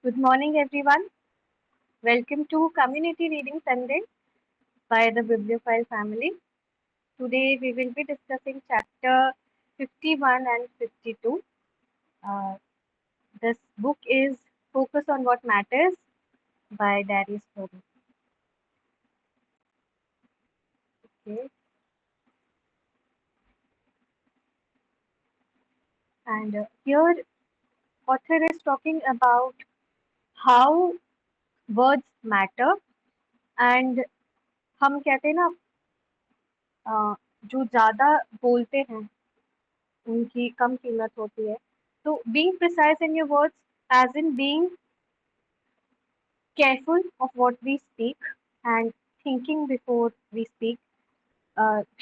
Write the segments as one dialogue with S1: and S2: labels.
S1: Good morning, everyone. Welcome to Community Reading Sunday by the Bibliophile family. Today we will be discussing chapter 51 and 52. Uh, this book is Focus on What Matters by Darius Torres. Okay. And here author is talking about how words matter and हम कहते हैं ना जो ज़्यादा बोलते हैं उनकी कम कीमत होती है. So being precise in your words as in being careful of what we speak and thinking before we speak.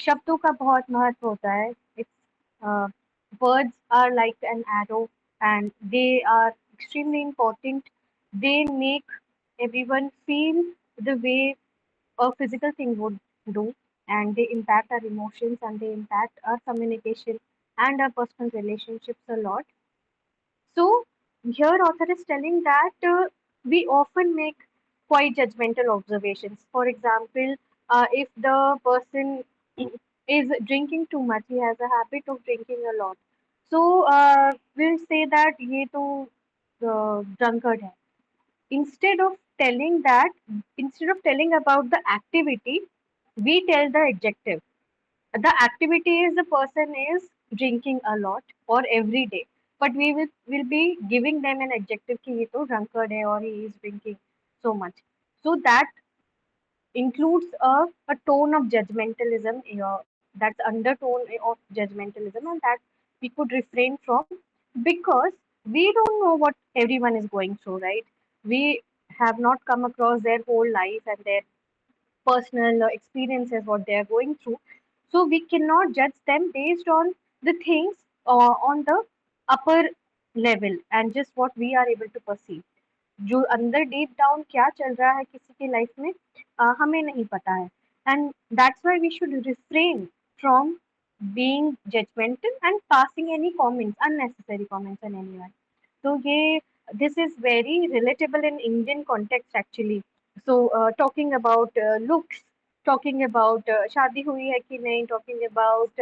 S1: शब्दों का बहुत महत्व होता है. Words are like an arrow and they are extremely important. They make everyone feel the way a physical thing would do, and they impact our emotions and they impact our communication and our personal relationships a lot. So here author is telling that we often make quite judgmental observations. For example, if the person is drinking too much, he has a habit of drinking a lot. So we'll say that ये तो drunkard है. Instead of telling that, instead of telling about the activity, we tell the adjective. The activity is the person is drinking a lot or every day, but we will be giving them an adjective कि ये तो drunkard है or he is drinking so much. So that includes a tone of judgmentalism, that's undertone of judgmentalism, and that we could refrain from because we don't know what everyone is going through, right? We have not come across their whole life and their personal experiences, what they are going through. So we cannot judge them based on the things on the upper level and just what we are able to perceive. जो अंदर deep down क्या चल रहा है किसी की life में हमें नहीं पता है. And that's why we should refrain from being judgmental and passing any comments, unnecessary comments on anyone. So ये this is very relatable in Indian context actually. So talking about looks, talking about शादी हुई है कि नहीं, talking about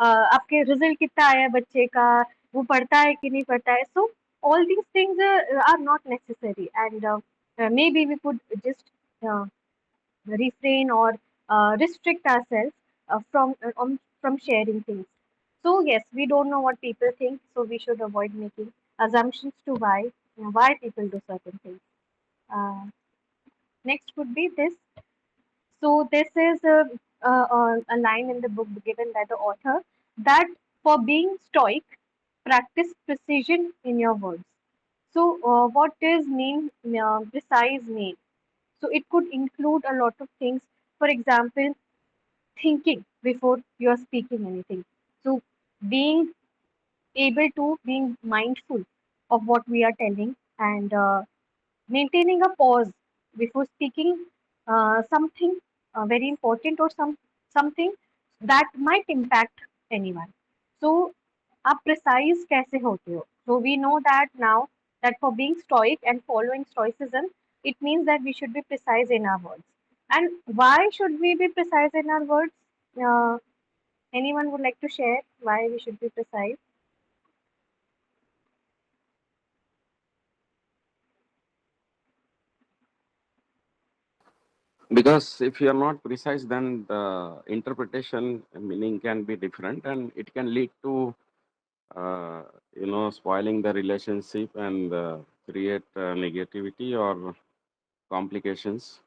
S1: आपके result कितना आया है बच्चे का, वो पढ़ता है कि नहीं पढ़ता है. So all these things are not necessary, and maybe we could just uh, refrain or restrict ourselves from sharing things. So yes, we don't know what people think, so we should avoid making assumptions to why people do certain things. Uh, Next would be this. So this is a line in the book given by the author that for being stoic, practice precision in your words. So what does mean precise mean? So it could include a lot of things. For example, thinking before you are speaking anything. So being able to being mindful of what we are telling and maintaining a pause before speaking something very important or something that might impact anyone. So आप precise कैसे होते हो? So we know that now that for being stoic and following stoicism, it means that we should be precise in our words. And why should we be precise in our words? Uh, Anyone would like to share why we should be precise?
S2: Because if you are not precise, then the interpretation meaning can be different, and it can lead to uh, spoiling the relationship and create negativity or complications.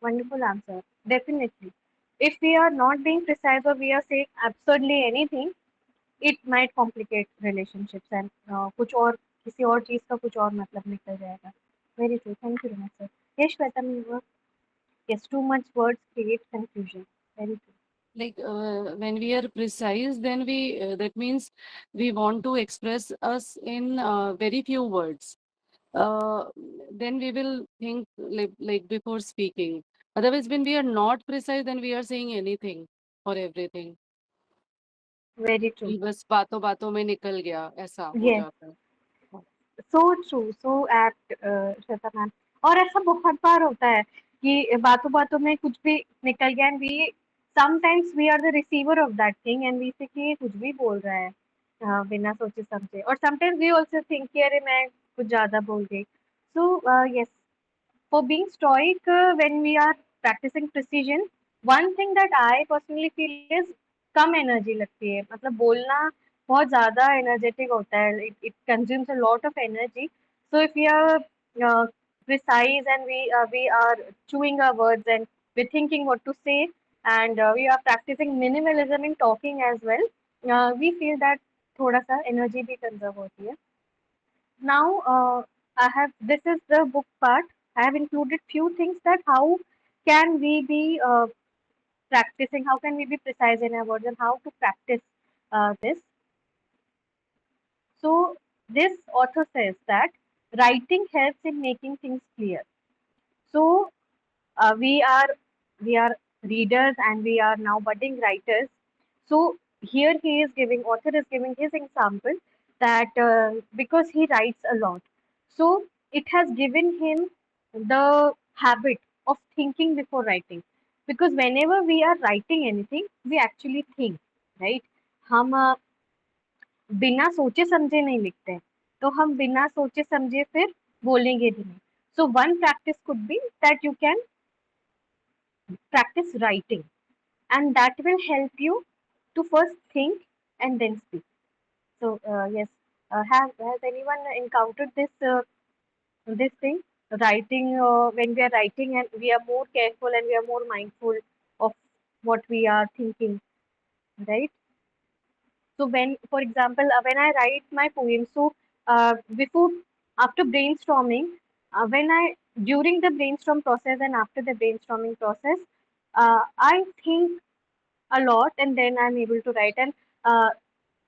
S1: Wonderful answer. Definitely. If we are not being precise or we are saying absurdly anything, it might complicate relationships and कुछ और किसी और चीज का कुछ और मतलब निकल जाएगा. Very true. Thank you, Ramesh sir. Yes, Shweta, you were. Yes, too much words create confusion. Very true.
S3: Like when we are precise, then we that means we want to express us in very few words. Uh, then we will think like before speaking. Otherwise, when we are not precise, then we are saying anything or everything.
S1: Very true.
S3: कि बस बातों बातों में निकल गया ऐसा हो
S1: Yes.
S3: जाता है.
S1: सो ट्रू, सो एप्ट श्वेता मैम। और ऐसा बहुत बार होता है कि बातों बातों में कुछ भी निकल गया, and we sometimes we are the receiver of that thing, and we say कि ये कुछ भी बोल रहा है बिना सोचे समझे। और समटाइम्स वी आल्सो थिंक कि अरे मैं कुछ ज्यादा बोल गई। So yes, for being stoic, when we are practicing precision, one thing that I personally feel is come energy लगती है, मतलब बोलना बहुत ज़्यादा एनर्जेटिक होता है, it consumes a lot of energy. So if we are precise, and we are chewing our words, and we're thinking what to say, and we are practicing minimalism in talking as well, we feel that थोड़ा सा energy भी conserve होती है। Now, I have this is the book part. I have included few things that how can we be practicing, how can we be precise in our words, and how to practice this. So, this author says that writing helps in making things clear. So, uh, we are we are readers, and we are now budding writers. So here he is giving, author is giving his example that because he writes a lot, so it has given him the habit of thinking before writing. Because whenever we are writing anything, we actually think, right? हम बिना सोचे समझे नहीं लिखते हैं, तो हम बिना सोचे समझे फिर बोलेंगे भी नहीं। So one practice could be that you can practice writing, and that will help you to first think and then speak. So yes, has anyone encountered this thing? Writing, when we are writing, and we are more careful, and we are more mindful of what we are thinking, right? So when, for example, when I write my poem, so before, after brainstorming, when I during the brainstorm process and after the brainstorming process, I think a lot, and then I'm able to write. And uh,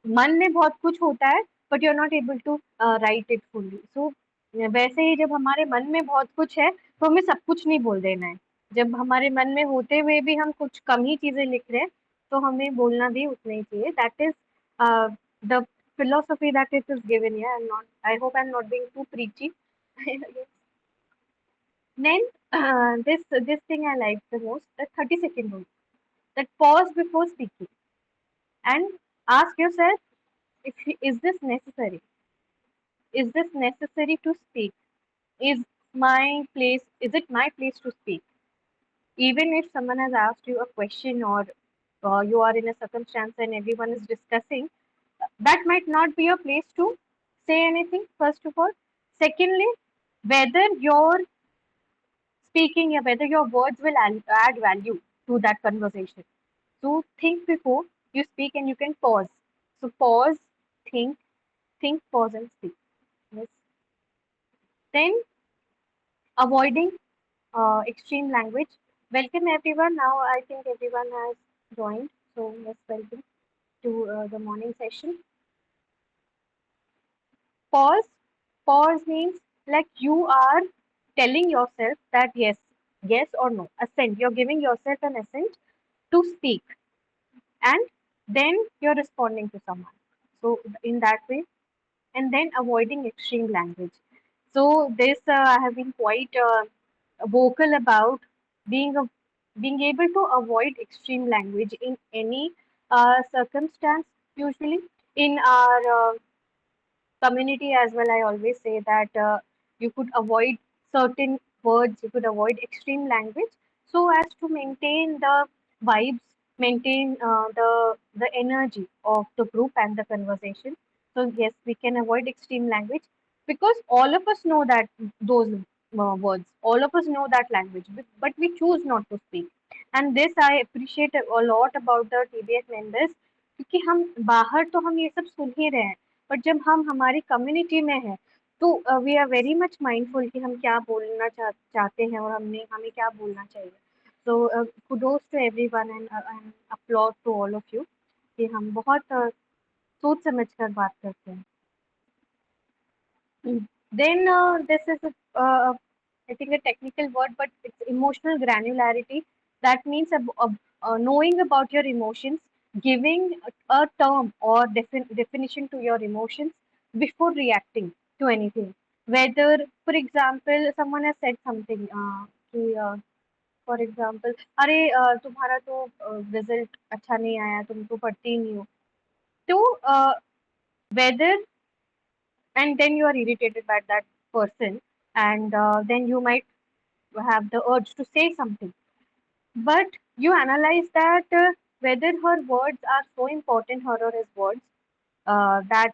S1: मन में बहुत कुछ होता है, but you are not able to write it fully. So वैसे ही जब हमारे मन में बहुत कुछ है, तो हमें सब कुछ नहीं बोल देना है। जब हमारे मन में होते हुए भी हम कुछ कम ही चीजें लिख रहे हैं, तो हमें बोलना भी उतना ही चाहिए। That is the philosophy that it is given here. I hope I'm not being too preachy. Then this thing I like the most, the 30-second rule. That pause before speaking and ask yourself, if is this necessary? Is this necessary to speak? Is it my place to speak? Even if someone has asked you a question, or you are in a circumstance and everyone is discussing, that might not be your place to say anything, first of all. Secondly, whether your speaking, or whether your words will add value to that conversation. So think before you speak, and you can pause. So pause, think, pause, and speak. Yes. Then avoiding extreme language. Welcome everyone. Now I think everyone has joined. So yes, welcome to the morning session. Pause. Pause means like you are telling yourself that yes, yes or no. Assent. You're giving yourself an assent to speak, and then you're responding to someone. So in that way, and then avoiding extreme language. So this I have been quite vocal about being a, being able to avoid extreme language in any circumstance. Usually in our community as well, I always say that you could avoid certain words, you could avoid extreme language, so as to maintain the vibes, maintain the energy of the group and the conversation. So yes, we can avoid extreme language, because all of us know that those words, all of us know that language, but we choose not to speak. And this I appreciate a lot about the TBS members, क्योंकि हम बाहर तो हम ये सब सुन ही रहे हैं, but जब हम हमारी कम्युनिटी में हैं, तो we are very much mindful कि हम क्या बोलना चाहते हैं, और हमें क्या बोलना चाहिए। So kudos to everyone, and applaud to all of you कि हम बहुत सोच समझ कर बात करते हैं। Then this is I think a technical word, but it's emotional granularity. That means knowing about your emotions, giving a term or definition to your emotions before reacting. to anything. Whether, for example, someone has said something कि for example अरे तुम्हारा तो result अच्छा नहीं आया, तुम तो पढ़ती ही नहीं हो, तो whether, and then you are irritated by that person, and then you might have the urge to say something, but you analyze that whether her words are so important, her or his words, that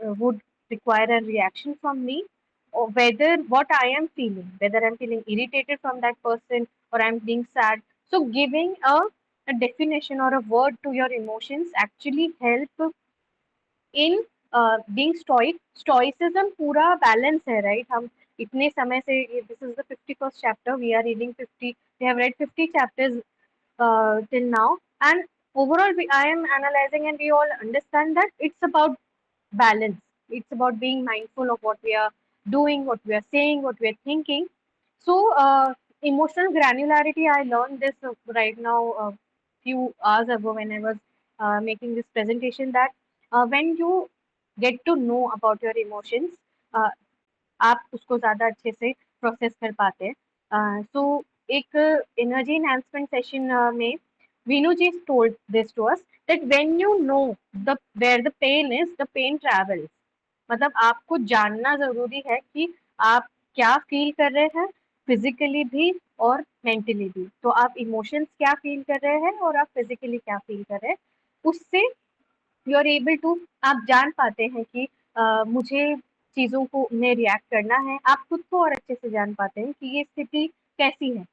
S1: would require a reaction from me, or whether what I am feeling, whether I'm feeling irritated from that person or I'm being sad. So giving a definition or a word to your emotions actually help in being stoicism पूरा balance है, right? हम इतने समय से, this is the 51st chapter, we are reading 50, we have read 50 chapters till now, and overall I am analyzing and we all understand that it's about balance. It's about being mindful of what we are doing, what we are saying, what we are thinking. So, emotional granularity, I learned this right now a few hours ago when I was making this presentation, that when you get to know about your emotions, uh, आप उसको ज़्यादा अच्छे से process कर पाते हैं। सो एक energy enhancement session में Veenu ji told this to us that when you know the where the pen is, the pen travels. मतलब आपको जानना ज़रूरी है कि आप क्या फ़ील कर रहे हैं, फिज़िकली भी और मेंटली भी। तो आप इमोशंस क्या फ़ील कर रहे हैं और आप फिज़िकली क्या फ़ील कर रहे हैं, उससे यू आर एबल टू, आप जान पाते हैं कि मुझे चीज़ों को में रिएक्ट करना है। आप खुद को और अच्छे से जान पाते हैं कि ये स्थिति कैसी है,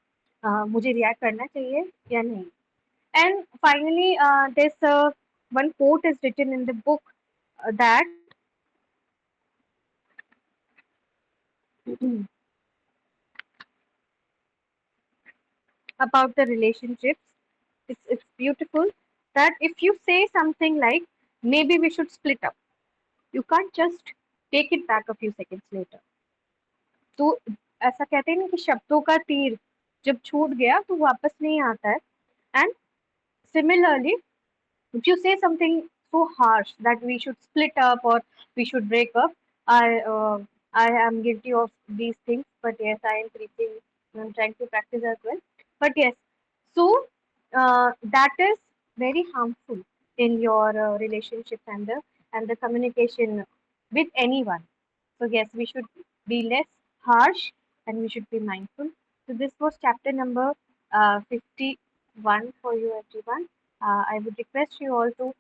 S1: मुझे रिएक्ट करना चाहिए या नहीं। And finally this one quote is written in the book that about the relationships. It's beautiful that if you say something like maybe we should split up, you can't just take it back a few seconds later. तो ऐसा कहते हैं ना कि शब्दों का तीर जब छूट गया तो वापस नहीं आता है। And similarly, if you say something so harsh that we should split up or we should break up, I am guilty of these things, but yes, I am preaching, I'm trying to practice as well. But yes, so that is very harmful in your relationships and the communication with anyone. So yes, we should be less harsh and we should be mindful. So this was chapter number 51 for you everyone. I would request you all to,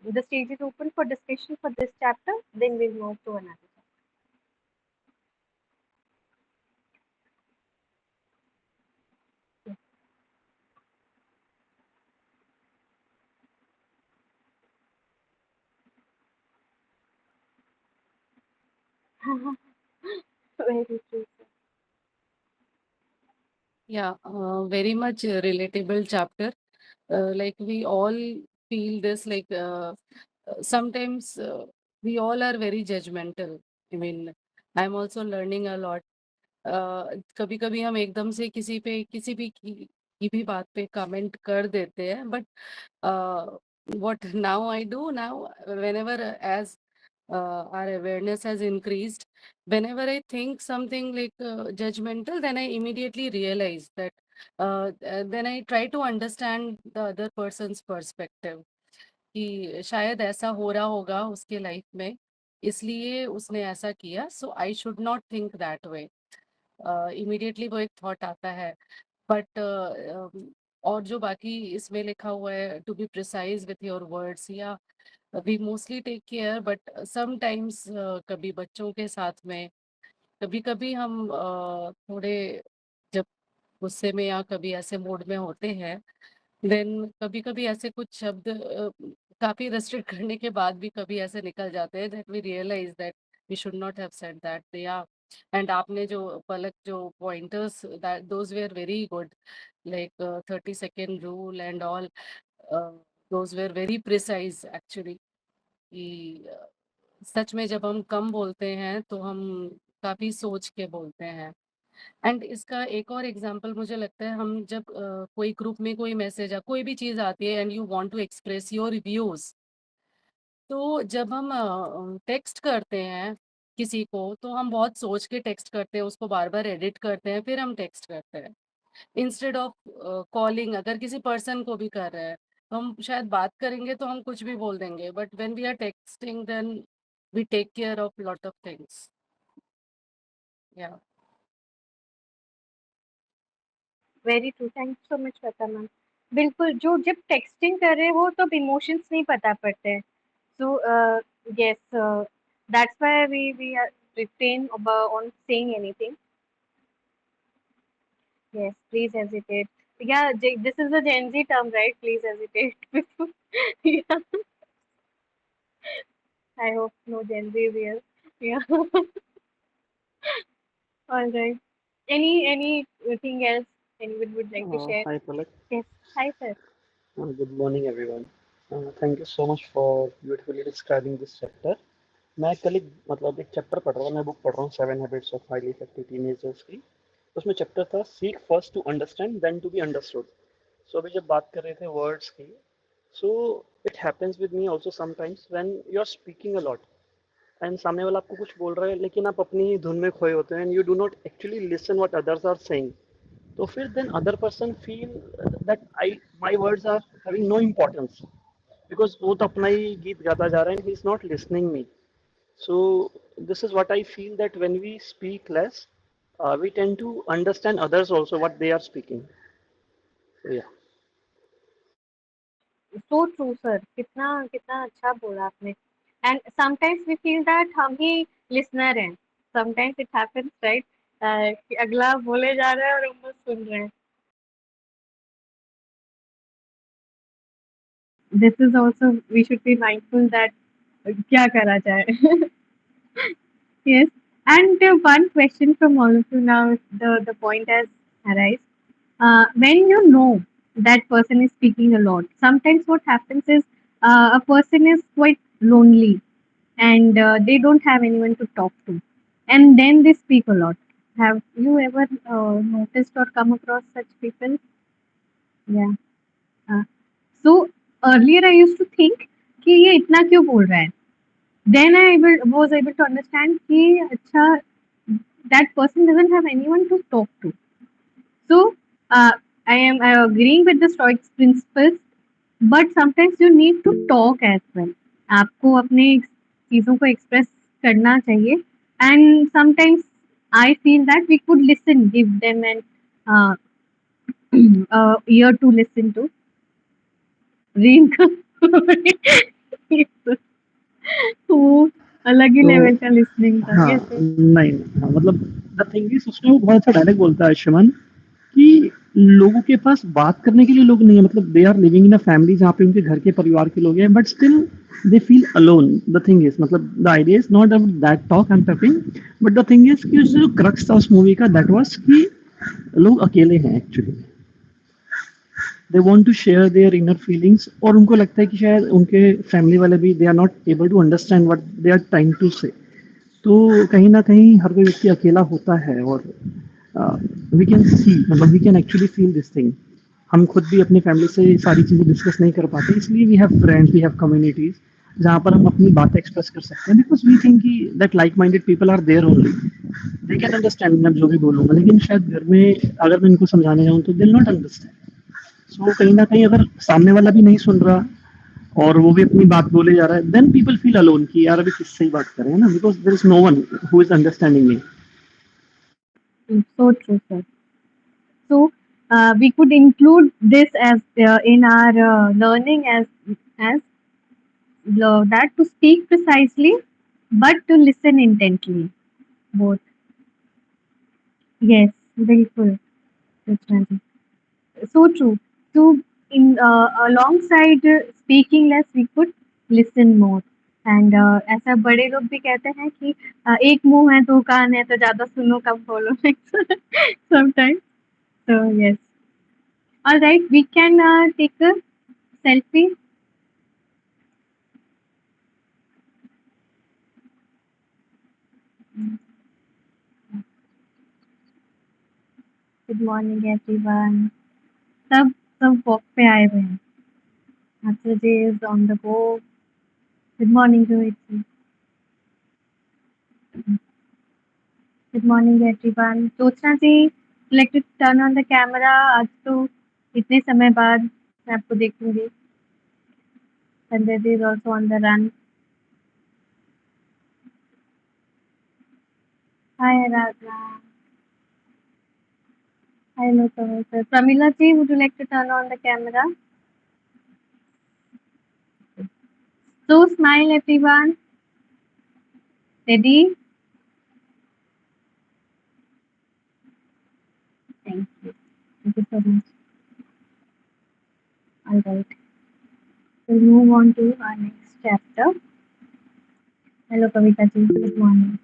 S1: the stage is open for discussion for this chapter, then we'll move to another chapter. Very true.
S3: Yeah, very much relatable chapter. Like we all feel this, like sometimes we all are very judgmental. I mean, I'm also learning a lot. कभी कभी हम एकदम से किसी पे किसी भी की भी बात पे कमेंट कर देते हैं, but what now I do now, whenever as our awareness has increased, whenever I think something like judgmental, then I immediately realize that then I try to understand the other person's perspective, कि शायद ऐसा हो रहा होगा उसके life में, इसलिए उसने ऐसा किया, so I should not think that way. Immediately वो एक थॉट आता है, बट और जो बाकी इसमें लिखा हुआ है, to be precise with your words, yeah we mostly take care, but sometimes कभी बच्चों के साथ में, कभी कभी हम थोड़े जब गुस्से में या कभी ऐसे मूड में होते हैं, देन कभी कभी ऐसे कुछ शब्द काफी रेस्ट्रिक्ट करने के बाद भी कभी ऐसे निकल जाते हैं that we realise that we should not have said that, या एंड आपने जो पलक जो pointers that those were very good, like 30 second rule and all, those were very precise actually, कि सच में जब हम कम बोलते हैं तो हम काफी सोच के बोलते हैं। एंड इसका एक और एग्जांपल मुझे लगता है, हम जब कोई ग्रुप में कोई मैसेज या कोई भी चीज आती है and you want to express your views, तो जब हम टेक्स्ट करते हैं किसी को, तो हम बहुत सोच के टेक्स्ट करते हैं, उसको बार-बार एडिट करते हैं, फिर हम टेक्स्ट करते हैं। इंस्टेड ऑफ कॉलिंग, अगर किसी पर्सन को भी कर रहे हैं, तो हम शायद बात करेंगे तो हम कुछ भी बोल देंगे, but when we are texting then we take care of lot of things. Yeah
S1: very true, thank you so much Shweta ma'am. बिल्कुल, जो जब टेक्सटिंग कर रहे हो तब इमोशंस नहीं पता पड़ते हैं। So yes, that's why we refrain about on saying anything. Yes, please hesitate. Yeah, this is a Gen Z term, right? Please hesitate. Yeah, I hope no Gen Z is here. Yeah. All right. Anything else anyone would like to share?
S4: Hi Palak.
S1: Yes. Hi, sir.
S4: Good morning everyone. Thank you so much for beautifully describing this chapter. मैं कल एक मतलब एक chapter पढ़ रहा हूँ, मैं book पढ़ रहा हूँ seven habits of highly effective teenagers की। उसमें चैप्टर था seek first to understand then to be understood. So अभी जब बात कर रहे थे वर्ड्स की, so it happens with me also sometimes when you are speaking a lot and सामने वाला आपको कुछ बोल रहा है लेकिन आप अपनी धुन में खोए होते हैं and you do not actually listen what others are saying. तो फिर then other person feel that I my words are having no importance because वो तो अपना ही गीत गाता जा रहा है, he is not listening me. So this is what I feel that when we speak less we tend to understand others also what they are speaking. So yeah.
S1: So true, sir. कितना कितना अच्छा बोला आपने. And sometimes we feel that हम ही listener हैं. Sometimes it happens, right? कि अगला बोले जा रहा है और हम बस सुन रहे हैं. This is also we should be mindful that क्या करा जाए. Yes. And one question from all of you now, the point has arise. When you know that person is speaking a lot, sometimes what happens is a person is quite lonely and they don't have anyone to talk to, and then they speak a lot. Have you ever noticed or come across such people? Yeah. Uh, so earlier I used to think कि ये इतना क्यों बोल रहा है. Then was able to understand कि अच्छा, that person doesn't have anyone to talk to. So I am agreeing with the Stoics principles, but sometimes you need to talk as well. आपको अपने चीज़ों को express करना चाहिए, and sometimes I feel that we could listen, give them an uh, ear to listen to. वो अलग ही
S4: तो
S1: level का लिसनिंग था.
S4: हाँ,
S1: यस सर.
S4: नहीं, हाँ, मतलब द थिंग इज उसमें वो बहुत अच्छा डायलॉग बोलता है आयुष्मान कि लोगों के पास बात करने के लिए लोग नहीं है, मतलब they are living in a family जहाँ पे उनके घर के परिवार के लोग हैं but still they feel alone. The thing is मतलब the idea is not about that talk I am talking, but the thing is कि जो क्रक्स था उस मूवी का दैट वाज कि लोग अकेले हैं actually. They want to share their inner feelings और उनको लगता है कि शायद उनके फैमिली वाले भी they are not able to understand what they are trying to say. तो कहीं न कहीं हर कोई व्यक्ति अकेला होता है और वी कैन सी मतलब we can actually feel this thing. हम खुद भी अपनी फैमिली से सारी चीज़ें डिस्कस नहीं कर पाते, इसलिए we have friends, we have communities जहाँ पर हम अपनी बातें एक्सप्रेस कर सकते हैं बिकॉज़ वी थिंक कि that like minded people are there only. They can understand मैं जो भी बोलूँगा, लेकिन शायद घर में अगर मैं इनको समझाने जाऊँ तो दे विल नॉट अंडरस्टैंड। सो कहीं न कहीं अगर सामने वाला भी नहीं सुन रहा और वो भी अपनी बात बोले जा रहा है, देन पीपल फील अलोन कि यार अभी किससे ही बात करें, है ना? Because there is no one who is understanding me.
S1: So true, sir. So we could include this as in our learning as that to speak precisely, but to listen intently. Both. Yes, बिल्कुल. That's right. So true. So in alongside speaking less, we could listen more. And ऐसा बड़े लोग भी कहते हैं कि एक मुंह है दो कान है तो ज़्यादा सुनो कम बोलो. Sometimes. So yes. All right, we can take a selfie. Good morning, everyone. सब सब वॉक पे आए हुए हैं. Saturday is on the go. Good morning, Rohit. Good morning everyone. सोचना जी, like to turn on the camera. आज तो इतने समय बाद मैं आपको देखूंगी। Sanjay ji is also on the run. Hi Aradhana. Hello sir. Pramila ji, would you like to turn on the camera? So smile everyone. Ready? Thank you. Thank you so much. All right. We'll move on to our next chapter. Hello, Kavita ji. Good morning.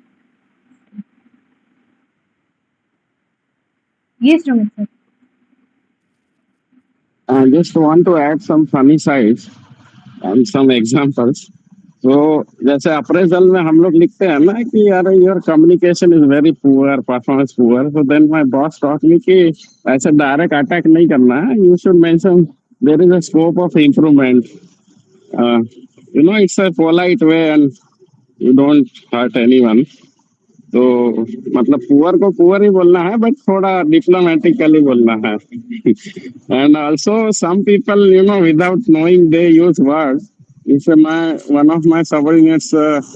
S1: Yes, Romit sir.
S2: I just want to add some funny sides and some examples. तो जैसे appraisal में हम लोग लिखते हैं ना कि यार your communication is very poor, performance poor, तो then my boss taught me कि ऐसे डायरेक्ट अटैक नहीं करना है, you should mention there is a scope of improvement, you know it's a polite way and you don't hurt anyone. तो मतलब poor को poor ही बोलना है बट थोड़ा डिप्लोमेटिकली बोलना है। And also some people you know without knowing they use word. If my one of my subordinates,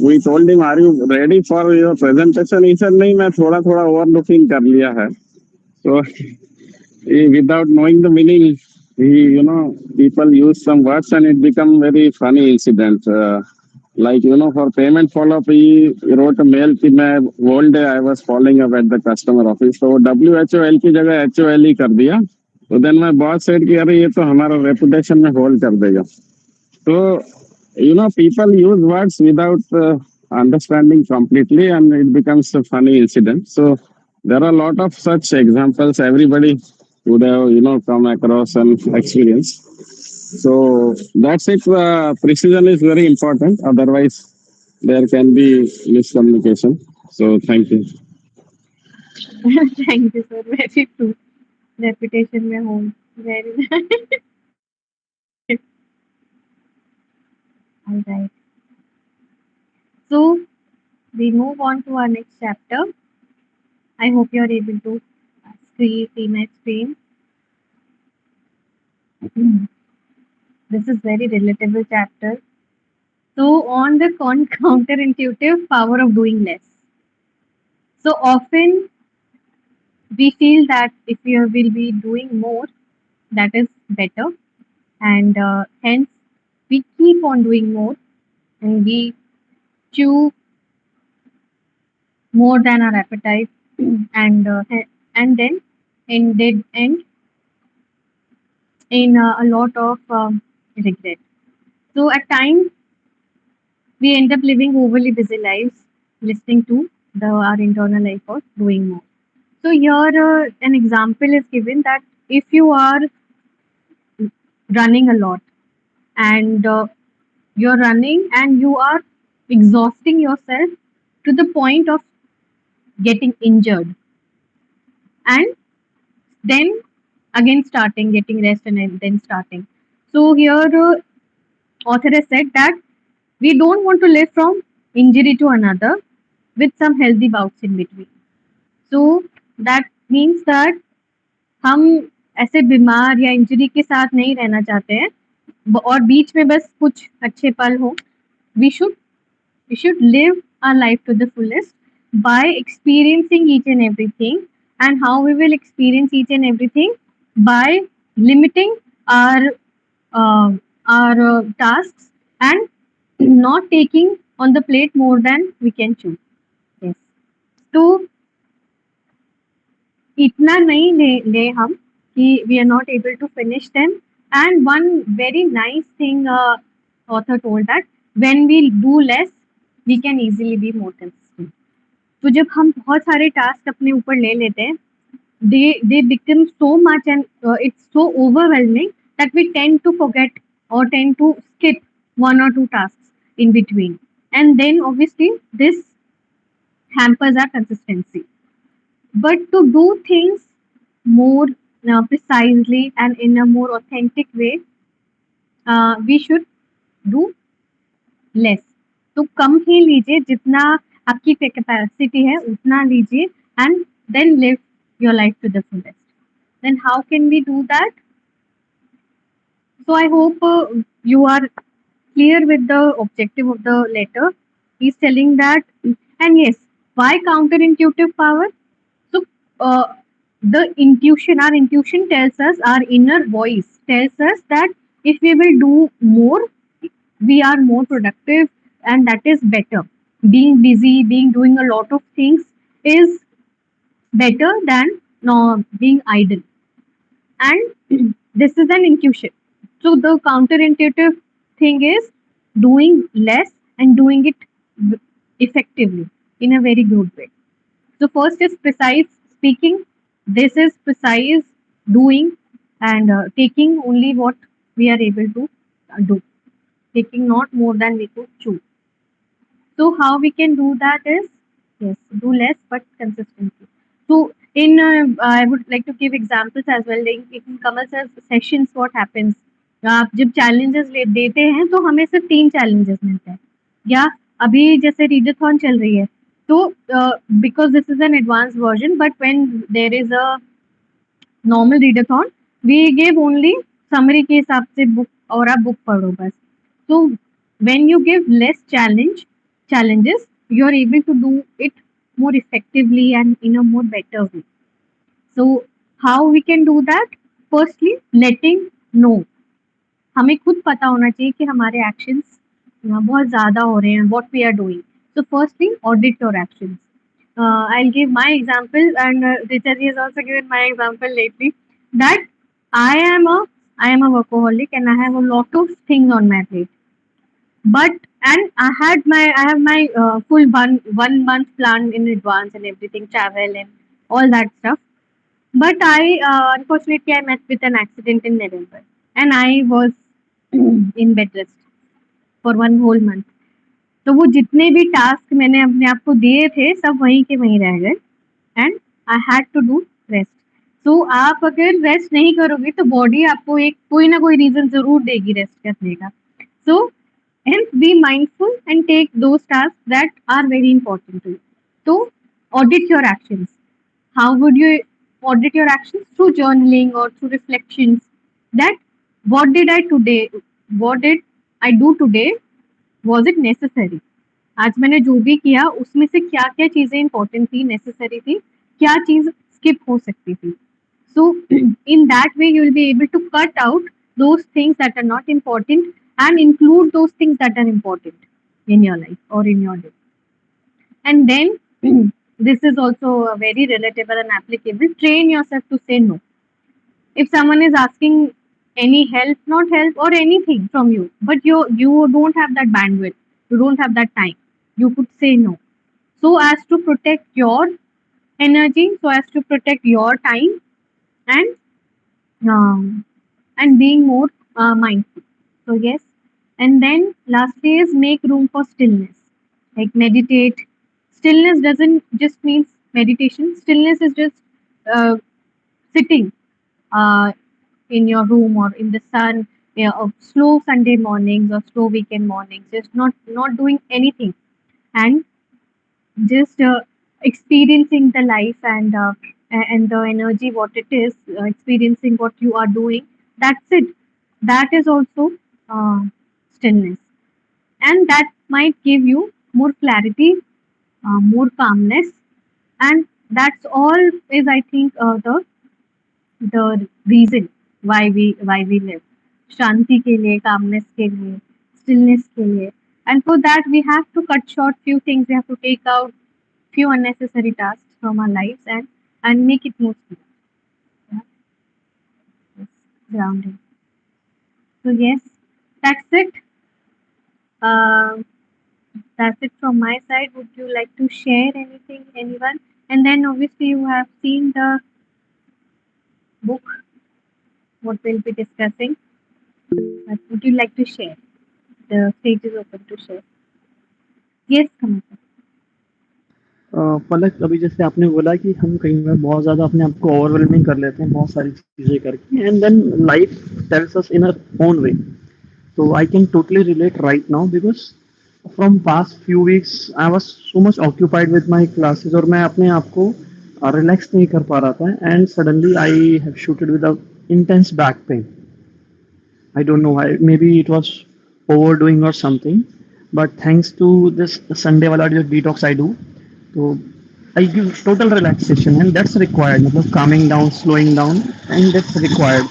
S2: we told him, "Are you ready for your presentation?" He said, "नहीं, मैं थोड़ा थोड़ा overlooking कर लिया है." So without knowing the meaning, people use some words and it become very funny incident. Like for payment follow up, he wrote a mail कि मैं whole day I was following up at the customer office. तो WHOL की जगह HOL ही कर दिया। तो then my boss said कि अरे ये तो हमारा reputation में hold कर देगा। So, people use words without understanding completely, and it becomes a funny incident. So, there are a lot of such examples everybody would have, come across and experience. So, that's it. Precision is very important. Otherwise, there can be miscommunication. So, thank you.
S1: Thank you, sir. Very true. Reputation में home. Very nice. All right. So we move on to our next chapter. I hope you are able to see my screen. This is very relatable chapter. So on the counterintuitive power of doing less. So often we feel that if we will be doing more, that is better, and hence we keep on doing more, and we chew more than our appetite, and then ended end in a lot of regret. So at times we end up living overly busy lives, listening to our internal life of doing more. So here an example is given that if you are running a lot and you're running and you are exhausting yourself to the point of getting injured, and then again starting, getting rest, and then starting. So here author has said that we don't want to live from injury to another with some healthy bouts in between. So that means that हम ऐसे बीमार या injury के साथ नहीं रहना चाहते हैं और बीच में बस कुछ अच्छे पल हो। We should live our life to the fullest by experiencing each and everything. And how we will experience each and everything? By limiting our tasks and not taking on the plate more than we can chew. Yes. तो इतना नहीं ले हम कि we are not able to finish them. And one very nice thing author told that when we do less, we can easily be more consistent. तो जब हम बहुत सारे टास्क अपने ऊपर ले लेते हैं, they become so much, and it's so overwhelming that we tend to forget or tend to skip one or two tasks in between, and then obviously this hampers our consistency. But to do things more precisely and in a more authentic way, we should do less. तो कम ही लीजिए, जितना आपकी capacity है उतना लीजिए, and then live your life to the fullest. Then how can we do that? So I hope you are clear with the objective of the letter. He's telling that, and yes, why counterintuitive power? So the intuition, our intuition tells us, our inner voice tells us that if we will do more, we are more productive, and that is better. Being busy, being doing a lot of things is better than being idle. And this is an intuition. So the counterintuitive thing is doing less and doing it effectively in a very good way. So first is precise speaking. This is precise doing and taking only what we are able to do, taking not more than we could chew. So how we can do that is, yes, do less but consistently. So in I would like to give examples as well. Like in Kamal sir's sessions, what happens? आप जब challenges देते हैं तो हमें सिर्फ 3 challenges मिलते हैं, या अभी जैसे readathon चल रही है तो because this is an advanced version, but when there is a normal readathon, we give only summary के हिसाब से book और आप book पढ़ो बस. So when you give less challenges, you are able to do it more effectively and in a more better way. So how we can do that? Firstly, letting know. हमें खुद पता होना चाहिए कि हमारे एक्शंस बहुत ज़्यादा हो रहे हैं, what we are doing. So firstly audit your actions. I'll give my example, and Richard has also given my example lately, that I am a I am a workaholic and I have a lot of things on my plate. But and I have my full one month plan in advance and everything, travel and all that stuff. But I unfortunately I met with an accident in November, and I was in bed rest for one whole month. तो वो जितने भी task मैंने अपने आप को दिए थे सब वहीं के वहीं रह गए, and I had to do rest. So आप अगर रेस्ट नहीं करोगे तो बॉडी आपको एक कोई ना कोई रीजन जरूर देगी रेस्ट करने का. सो hence be mindful and take those tasks that are very important to you. So audit your actions. How would you audit your actions? Through journaling or through reflections, that what did I today, what did I do today, was it necessary? आज मैंने जो भी किया उसमें से क्या-क्या चीज़ें important थी, नेसेसरी थी, क्या चीज़ स्किप हो सकती थी. So in that way you will be able to cut out those things that are not important and include those things that are important in your life or in your day. And then this is also very relatable and applicable. Train yourself to say no. If someone is asking any help, not help or anything from you, but you don't have that bandwidth, you don't have that time, you could say no. So as to protect your energy, so as to protect your time, and um, being more mindful. So yes, and then lastly is make room for stillness. Like meditate. Stillness doesn't just mean meditation. Stillness is just uh, sitting uh, in your room or in the sun, of slow Sunday mornings or slow weekend mornings, just not doing anything, and just experiencing the life and the energy what it is, experiencing what you are doing. That's it. That is also uh, stillness, and that might give you more clarity, more calmness, and that's all is, I think, the reason why we live. Shanti के लिए, calmness के लिए, stillness के लिए. And for that we have to cut short few things. We have to take out few unnecessary tasks from our lives and make it more smooth. Yeah, yes, grounding. So yes, that's it. Um that's it from my side. Would you like to share anything, anyone? And then obviously you have seen the book, what we'll be discussing. But would you like to share? The stage is open to share. Yes, Kamal.
S4: पलक, अभी जैसे आपने बोला कि हम कई बार बहुत ज़्यादा अपने आप को ओवरवेलमिंग कर लेते हैं बहुत सारी चीज़ें करके, and then life tells us in a own way. So I can totally relate right now because from past few weeks I was so much occupied with my classes, और मैं अपने आप को रिलैक्स नहीं कर पा रहा था and suddenly I have shooted with a intense back pain. I don't know why. Maybe it was overdoing or something. But thanks to this Sunday wala jo detox I do, so I give total relaxation and that's required. मतलब calming down, slowing down, and that's required.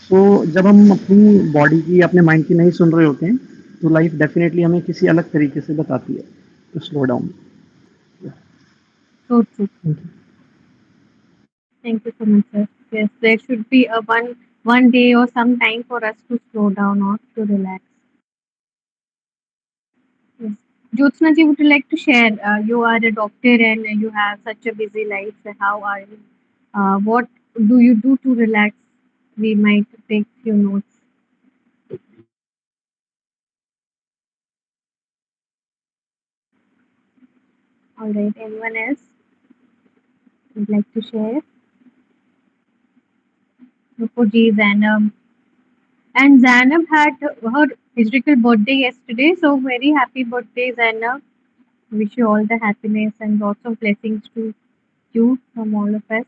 S4: So जब हम अपनी body की अपने mind की नहीं सुन रहे होते हैं तो लाइफ डेफिनेटली हमें किसी अलग तरीके से बताती है to slow down.
S1: So true.
S4: Thank you.
S1: Thank you so much, sir. Yes, there should be a one day or some time for us to slow down or to relax. Yes. Jyotsna ji, would you like to share? You are a doctor and you have such a busy life. So how are you? What do you do to relax? We might take few notes. All right. Anyone else would like to share? Ji, Zainab. And Zainab had her historical birthday yesterday. So very happy birthday, Zainab. Wish you all the happiness and lots of blessings to you from all of us.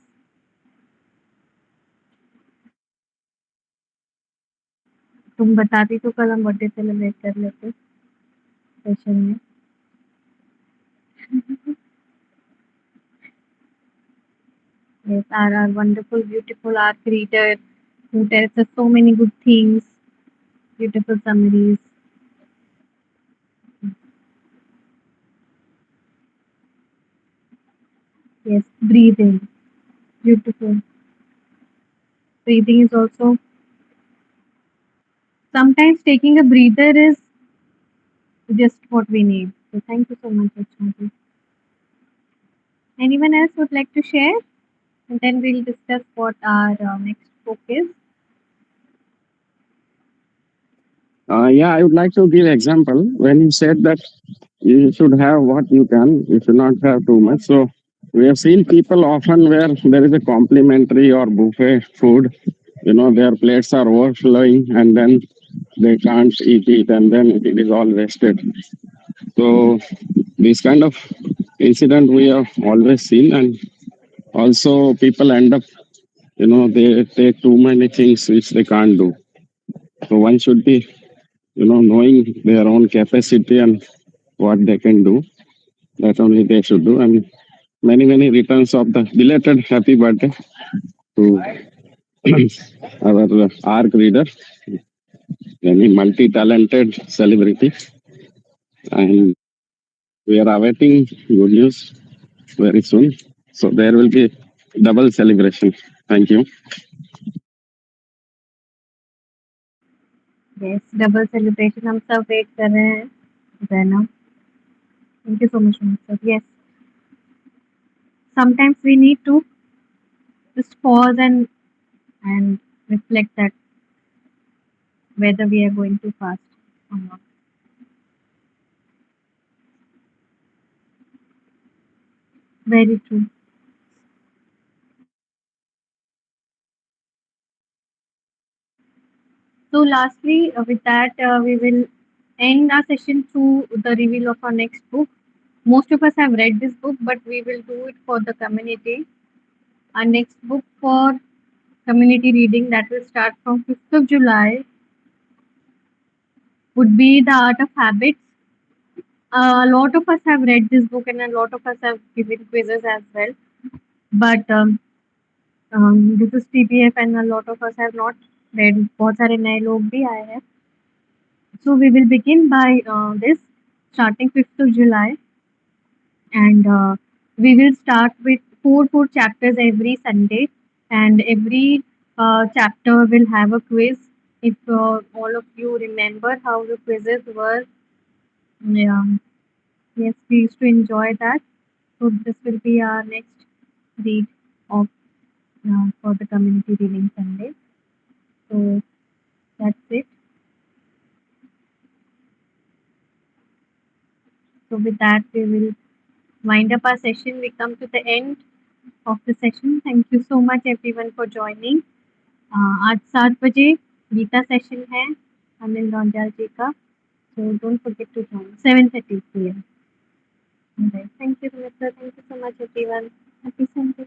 S1: तुम बताती तो कल हम birthday celebrate कर लेते session में. Yes, our wonderful, beautiful art reader who tells us so many good things, beautiful summaries. Yes, breathing, beautiful. Breathing is also sometimes taking a breather is just what we need. So thank you so much, Rachna. Anyone else would like to share? And then we'll discuss what our next book is.
S2: Yeah, I would like to give example when you said that you should have what you can, you should not have too much. So we have seen people often where there is a complimentary or buffet food, their plates are overflowing and then they can't eat it and then it is all wasted. So this kind of incident we have always seen, and also people end up, they take too many things which they can't do. So one should be, knowing their own capacity and what they can do. That only they should do. And many, many returns of the belated happy birthday to our ARC reader, any multi-talented celebrity. And we are awaiting good news very soon. So there will be double celebration. Thank you.
S1: Yes, double celebration. हम सब wait कर रहे हैं. Zainab. Thank you so much, sir. Yes, sometimes we need to just pause and reflect that whether we are going too fast or not. Very true. So lastly, with that, we will end our session through the reveal of our next book. Most of us have read this book, but we will do it for the community. Our next book for community reading that will start from 5th of July would be The Art of Habits. A lot of us have read this book and a lot of us have given quizzes as well. But this is PDF and a lot of us have not read. बहुत सारे नए लोग भी आए हैं. So we will begin by this starting 5th of July, and we will start with four chapters every Sunday, and every chapter will have a quiz. If all of you remember how the quizzes were, yeah, yes, we used to enjoy that. So this will be our next read of for the community reading Sunday. So that's it. So with that, we will wind up our session. We come to the end of the session. Thank you so much everyone for joining. आज 7 बजे Gita session है अनिल रौंजाल जी का. So don't forget to join. 7:30 p.m. All right. Thank you, Vanessa. Thank you so much, everyone. Happy Sunday.